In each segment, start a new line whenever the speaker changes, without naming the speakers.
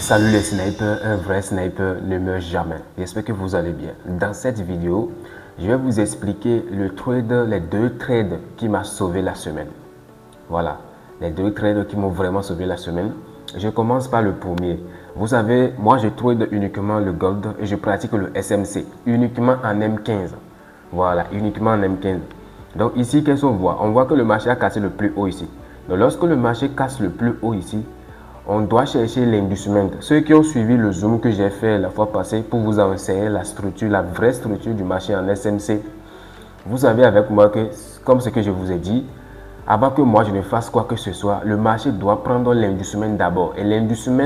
Salut les snipers, un vrai sniper ne meurt jamais. J'espère que vous allez bien. Dans cette vidéo, je vais vous expliquer les deux trades qui m'ont sauvé la semaine. Voilà, les deux trades qui m'ont vraiment sauvé la semaine. Je commence par le premier. Vous savez, moi je trade uniquement le gold et je pratique le SMC, uniquement en M15. Voilà, uniquement en M15. Donc ici, qu'est-ce qu'on voit? On voit que le marché a cassé le plus haut ici. Donc lorsque le marché casse le plus haut ici, on doit chercher l'inducement. Ceux qui ont suivi le zoom que j'ai fait la fois passée pour vous enseigner la structure, la vraie structure du marché en SMC, vous savez avec moi que, comme ce que je vous ai dit, avant que moi je ne fasse quoi que ce soit, le marché doit prendre l'induction d'abord. Et l'induction,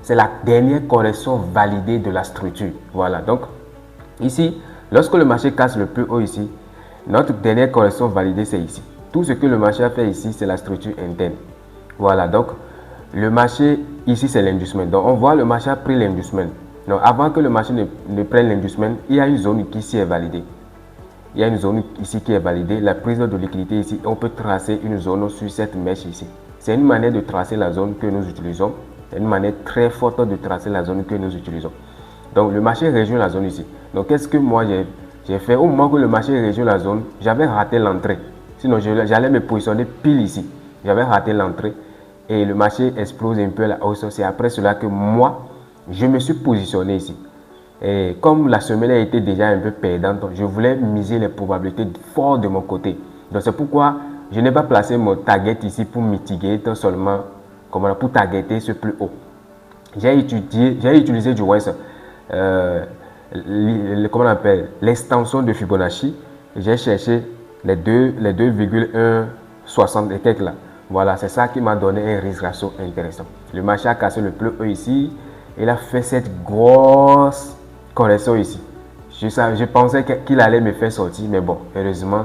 c'est la dernière correction validée de la structure. Voilà, donc ici, lorsque le marché casse le plus haut ici, notre dernière correction validée, c'est ici. Tout ce que le marché a fait ici, c'est la structure interne. Voilà, donc le marché, ici, c'est l'induction. Donc, on voit le marché a pris l'induction. Donc, avant que le marché ne prenne l'induction, il y a une zone qui ici est validée. Il y a une zone ici qui est validée. La prise de liquidité ici, on peut tracer une zone sur cette mèche ici. C'est une manière de tracer la zone que nous utilisons. C'est une manière très forte de tracer la zone que nous utilisons. Donc, le marché rejoint la zone ici. Donc, qu'est-ce que moi j'ai fait? Au moment que le marché rejoint la zone, j'avais raté l'entrée. Sinon, j'allais me positionner pile ici. J'avais raté l'entrée. Et le marché explose un peu à la hausse. C'est après cela que moi, je me suis positionné ici. Et comme la semaine a été déjà un peu perdante, je voulais miser les probabilités fort de mon côté. Donc c'est pourquoi je n'ai pas placé mon target ici pour mitiguer seulement, pour targeter ce plus haut. J'ai utilisé du moins comment on appelle, l'extension de Fibonacci. J'ai cherché les 2,160 et quelques là. Voilà, c'est ça qui m'a donné un risque ratio intéressant. Le marché a cassé le plus haut ici. Il a fait cette grosse correction ici. Je pensais qu'il allait me faire sortir, mais bon, heureusement,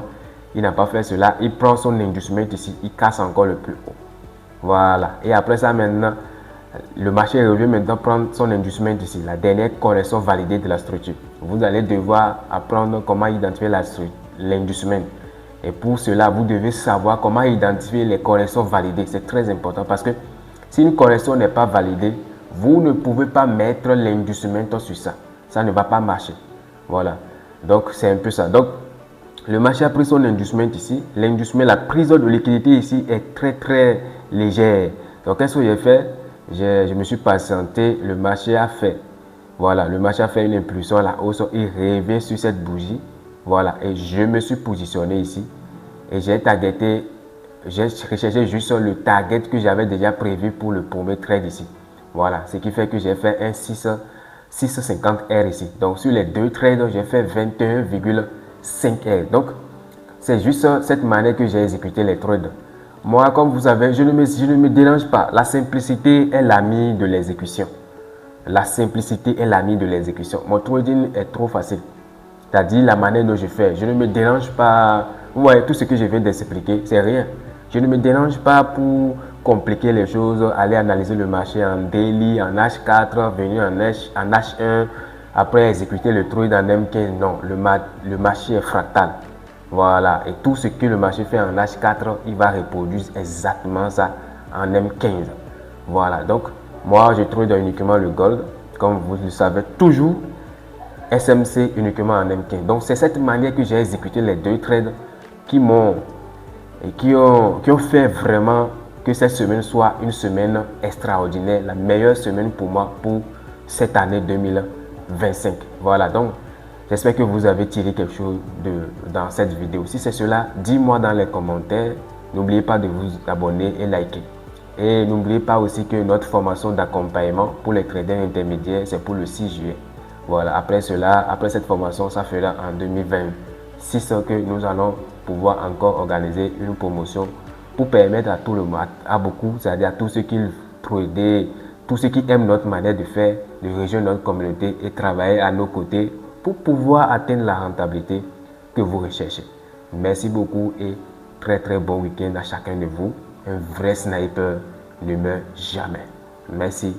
il n'a pas fait cela. Il prend son induction ici, il casse encore le plus haut. Voilà. Et après ça, maintenant, le marché revient maintenant prendre son induction ici, la dernière correction validée de la structure. Vous allez devoir apprendre comment identifier l'induction. Et pour cela, vous devez savoir comment identifier les corrections validées. C'est très important parce que si une correction n'est pas validée, vous ne pouvez pas mettre l'induction sur ça. Ça ne va pas marcher. Voilà. Donc, c'est un peu ça. Donc, le marché a pris son induction ici. L'induction, la prise de liquidité ici est très, très légère. Donc, qu'est-ce que j'ai fait? Je me suis patienté. Le marché a fait. Voilà. Le marché a fait une impulsion à la hausse. Il revient sur cette bougie. Voilà, et je me suis positionné ici et j'ai recherché juste le target que j'avais déjà prévu pour le premier trade ici. Voilà, ce qui fait que j'ai fait un 650 R ici. Donc sur les deux trades, j'ai fait 21,5 R. Donc c'est juste cette manière que j'ai exécuté les trades. Moi, comme vous savez, je ne me dérange pas. La simplicité est l'ami de l'exécution. La simplicité est l'ami de l'exécution. Mon trading est trop facile. C'est-à-dire la manière dont je fais. Je ne me dérange pas. Vous voyez, tout ce que je viens d'expliquer, c'est rien. Je ne me dérange pas pour compliquer les choses, aller analyser le marché en daily, en H4, venir en H1, après exécuter le trade en M15. Non, le marché est fractal. Voilà. Et tout ce que le marché fait en H4, il va reproduire exactement ça en M15. Voilà. Donc, moi, je trade uniquement le gold. Comme vous le savez, toujours SMC uniquement en M15. Donc c'est cette manière que j'ai exécuté les deux trades qui ont fait vraiment que cette semaine soit une semaine extraordinaire, la meilleure semaine pour moi pour cette année 2025. Voilà, donc j'espère que vous avez tiré quelque chose dans cette vidéo. Si c'est cela, dis-moi dans les commentaires. N'oubliez pas de vous abonner et liker. Et n'oubliez pas aussi que notre formation d'accompagnement pour les traders intermédiaires, c'est pour le 6 juillet. Voilà, après cette formation, ça fera en 2026 que nous allons pouvoir encore organiser une promotion pour permettre à tout le monde, à beaucoup, c'est-à-dire à tous ceux qui tradent, tous ceux qui aiment notre manière de faire, de rejoindre notre communauté et travailler à nos côtés pour pouvoir atteindre la rentabilité que vous recherchez. Merci beaucoup et très très bon week-end à chacun de vous. Un vrai sniper ne meurt jamais. Merci.